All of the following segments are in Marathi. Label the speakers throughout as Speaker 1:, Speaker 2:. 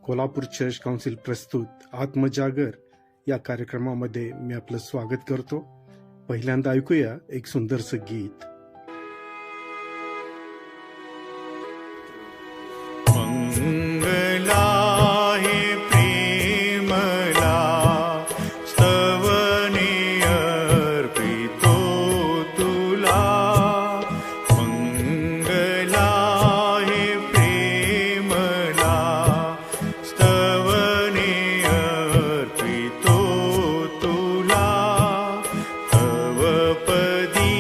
Speaker 1: कोल्हापूर चर्च काउन्सिल प्रस्तुत आत्मजागर या कार्यक्रमामध्ये मी आपलं स्वागत करतो. पहिल्यांदा ऐकूया एक सुंदरसं गीत.
Speaker 2: मंगला हे प्रेमला स्तवने अर्पितो तुला. मंगला हे प्रेमला स्तवने अर्पितो तुला. तव पदी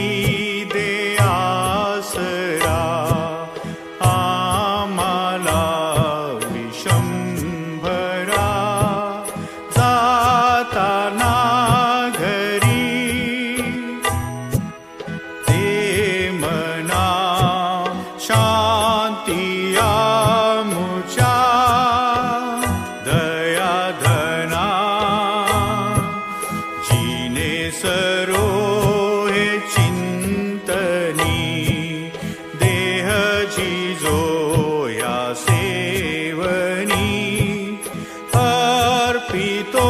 Speaker 2: दे आसरा आम्हाला विशंभरा. जाताना घरी ते मना शांती आमुच्या. दया धना जिने सरो हे चिंतनी. देह जिजो या सेवनी अर्पितो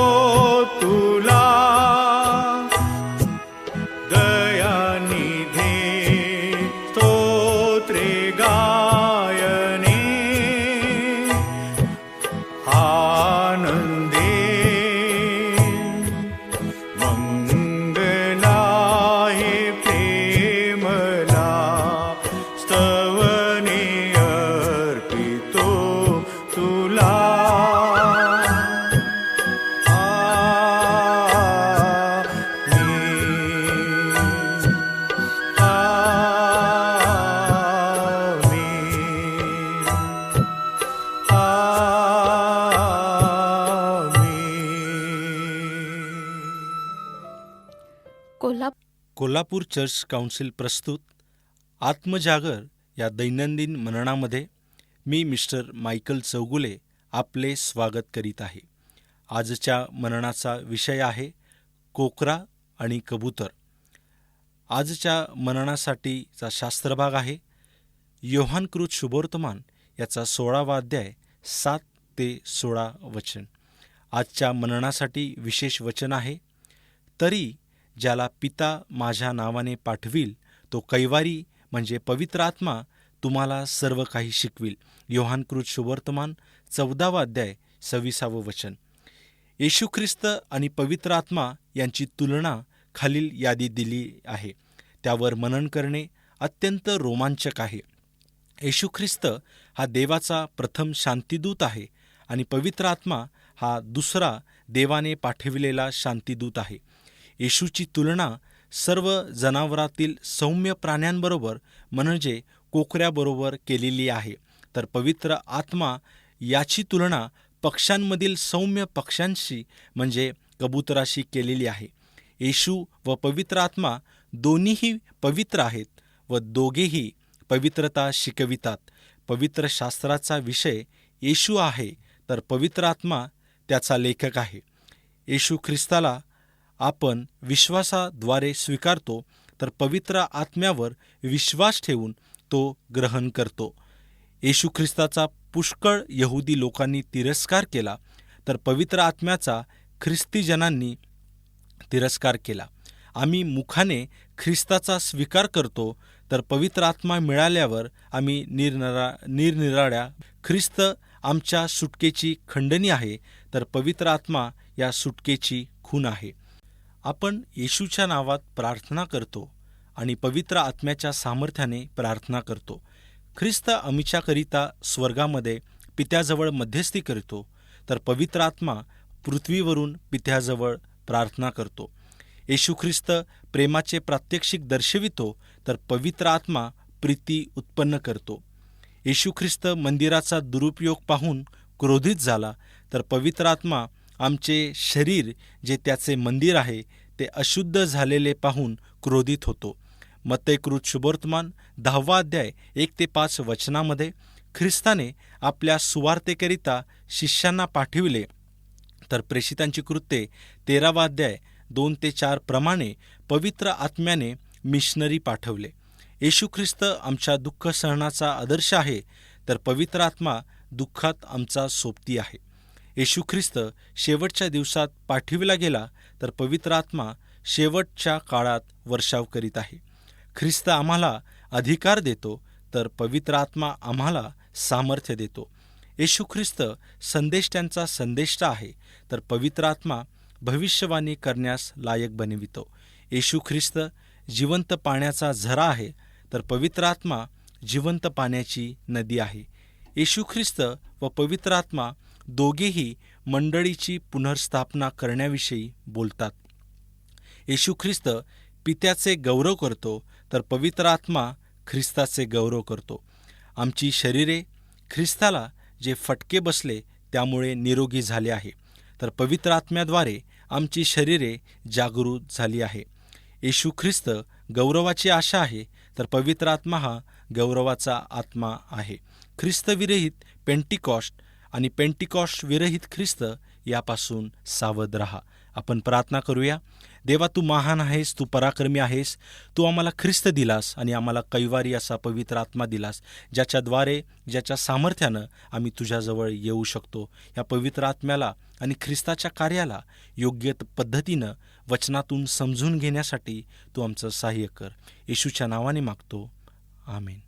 Speaker 2: तुला. दयानिधे स्तोत्रे गायने आनंदे. मंगला हे प्रेमला स्तवने अर्पितो तुला.
Speaker 3: कोल्हापूर चर्च काउन्सिल प्रस्तुत आत्मजागर या दैनंदिन मननामध्ये मी मिस्टर मायकल चौगुले आपले स्वागत करीत आहे. आजच्या मननाचा विषय आहे कोकरा आणि कबूतर. आजच्या मननासाठीचा शास्त्रभाग आहे योहानकृत शुभवर्तमान याचा 16वा अध्याय 7 ते 16 वचन. आजच्या मननासाठी विशेष वचन आहे, तरी ज्याला पिता माझ्या नावाने पाठवील तो कैवारी म्हणजे पवित्र आत्मा तुम्हाला सर्व काही शिकविल. योहानकृत शुभवर्तमान 14वा अध्याय 26वे वचन. येशू ख्रिस्त आणि पवित्र आत्मा यांची तुलना खालील यादी दिली आहे. त्यावर मनन करणे अत्यंत रोमांचक आहे. येशू ख्रिस्त हा देवाचा प्रथम शांतीदूत आहे आणि पवित्र आत्मा हा दुसरा देवाने पाठविलेला शांतीदूत आहे. येशूची तुलना सर्व जनावरातील सौम्य प्राण्यांबरोबर म्हणजे कोकऱ्याबरोबर केलेली आहे, तर पवित्र आत्मा याची तुलना पक्ष्यांमधील सौम्य पक्ष्यांशी म्हणजे कबुतराशी केलेली आहे. येशू व पवित्र आत्मा दोन्हीही पवित्र आहेत व दोघेही पवित्रता शिकवितात. पवित्र शास्त्राचा विषय येशू आहे, तर पवित्र आत्मा त्याचा लेखक आहे. येशू ख्रिस्ताला आपण विश्वासाद्वारे स्वीकारतो, तर पवित्र आत्म्यावर विश्वास ठेवून तो ग्रहण करतो. येशू ख्रिस्ताचा पुष्कळ यहुदी लोकांनी तिरस्कार केला, तर पवित्र आत्म्याचा ख्रिस्तीजनांनी तिरस्कार केला. आम्ही मुखाने ख्रिस्ताचा स्वीकार करतो, तर पवित्र आत्मा मिळाल्यावर आम्ही निरनिराळ्या ख्रिस्त आमच्या सुटकेची खंडणी आहे, तर पवित्र आत्मा या सुटकेची खून आहे. आपण येशूच्या नावात प्रार्थना करतो आणि पवित्र आत्म्याच्या सामर्थ्याने प्रार्थना करतो. ख्रिस्त आमच्याकरिता स्वर्गामध्ये पित्याजवळ मध्यस्थी करतो, तर पवित्र आत्मा पृथ्वीवरून पित्याजवळ प्रार्थना करतो. येशू ख्रिस्त प्रेमाचे प्रात्यक्षिक दर्शवितो, तर पवित्र आत्मा प्रीती उत्पन्न करतो. येशू ख्रिस्त मंदिराचा दुरुपयोग पाहून क्रोधित झाला, तर पवित्र आत्मा आमचे शरीर जे त्याचे मंदिर आहे ते अशुद्ध झालेले पाहून क्रोधित होतो. मत्तयकृत शुभवर्तमान 10वा अध्याय 1 ते 5 वचनामध्ये ख्रिस्ताने आपल्या सुवार्तेकरिता शिष्यांना पाठविले, तर प्रेषितांची कृत्ये 13वा अध्याय 2 ते 4 प्रमाणे पवित्र आत्म्याने मिशनरी पाठवले. येशू ख्रिस्त आमच्या दुःख सहनाचा आदर्श आहे, तर पवित्र आत्मा दुःखात आमचा सोबती आहे. येशू ख्रिस्त शेवटच्या दिवसात पाठविला गेला तर पवित्र आत्मा शेवटच्या काळात वर्षाव करीत आहे. ख्रिस्त आम्हाला अधिकार देतो तर पवित्र आत्मा आम्हाला सामर्थ्य देतो. येशू ख्रिस्त संदेष्ट्यांचा संदेष्टा आहे तर पवित्र आत्मा भविष्यवाणी करण्यास लायक बनवितो. येशू ख्रिस्त जिवंत पाण्याचा झरा आहे तर पवित्र आत्मा जिवंत पाण्याची नदी आहे. येशू ख्रिस्त व पवित्र आत्मा दोघेही मंडळीची पुनर्स्थापना करण्याविषयी बोलतात. येशू ख्रिस्त पित्याचे गौरव करतो तर पवित्र आत्मा ख्रिस्ताचे गौरव करतो. आमची शरीरे ख्रिस्ताला जे फटके बसले त्यामुळे निरोगी झाले आहे तर पवित्र आत्म्याद्वारे आमची शरीरे जागृत झाली आहे. येशू ख्रिस्त गौरवाची आशा आहे तर पवित्र आत्मा हा गौरवाचा आत्मा आहे. ख्रिस्त विरहित पेंटिकॉस्ट आणि पेंटिकॉस्ट विरहित ख्रिस्त यापासून सावध रहा. आपण प्रार्थना करूया. देवा, तू महान आहेस, तू पराक्रमी आहेस. तू आम्हाला ख्रिस्त दिलास आणि आम्हाला कैवारी असा पवित्र आत्मा दिलास, ज्याच्या सामर्थ्यानं आम्ही तुझ्याजवळ येऊ शकतो. या पवित्र आत्म्याला आणि ख्रिस्ताच्या कार्याला योग्य पद्धतीनं वचनातून समजून घेण्यासाठी तू आमचं सहाय्य कर. येशूच्या नावाने मागतो. आमेन.